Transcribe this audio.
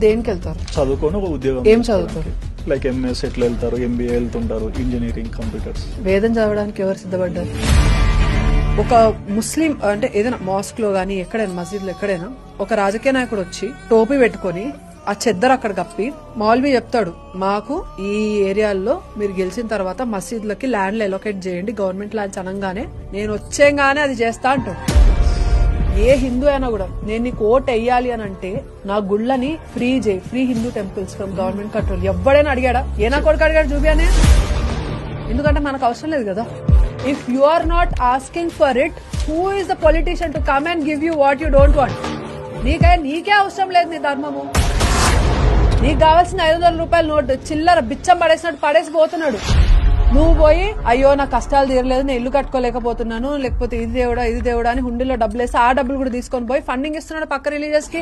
దేనికి వెళ్తారు? చదువుకొని ఒక ఉద్యోగం. ఏం చదువుతారు? లైక్ ఎంఎస్ ఎట్లా వెళ్తారు, ఎంబీఏ వెళ్తుంటారు, ఇంజనీరింగ్, కంప్యూటర్స్. వేదం చదవడానికి ఎవరు సిద్ధపడ్డారు? ఒక ముస్లిం అంటే ఏదైనా మాస్క్ లో గానీ ఎక్కడైనా మసీద్ లో ఎక్కడైనా ఒక రాజకీయ నాయకుడు వచ్చి టోపీ పెట్టుకుని ఆ చెద్దరు అక్కడ కప్పి మౌల్వీ చెప్తాడు, మాకు ఈ ఏరియాల్లో మీరు గెలిచిన తర్వాత మసీదులకి ల్యాండ్లు ఎలొకేట్ చేయండి, గవర్నమెంట్ ల్యాండ్స్ అనగానే నేను వచ్చేగానే అది చేస్తా అంటాడు. ఏ హిందూ అయినా కూడా నేను నీకు ఓట్ వెయ్యాలి అని అంటే నా గుళ్ళని ఫ్రీ చేయి, free Hindu temples from government control. ఎవడైనా అడిగాడా? ఏనా కొడుకు అడిగాడు చూపియానే? ఎందుకంటే మనకు అవసరం లేదు కదా. If you are not asking for it, who is the politician to come and give you what you don't want? నీకే అవసరం లేదు నీ ధర్మము. నీకు కావాల్సిన 500 రూపాయల నోటు చిల్లర బిచ్చం పడేసినట్టు పడేసి పోతున్నాడు. నువ్వు పోయి అయ్యో నా కష్టాలు తీరలేదు, నేను ఇల్లు కట్టుకోలేకపోతున్నాను, లేకపోతే ఇది దేవుడా అని హుండీలో డబ్బులు వేసి ఆ డబ్బులు కూడా తీసుకొని పోయి ఫండింగ్ ఇస్తున్నాడు పక్క రిలీజియస్ కి.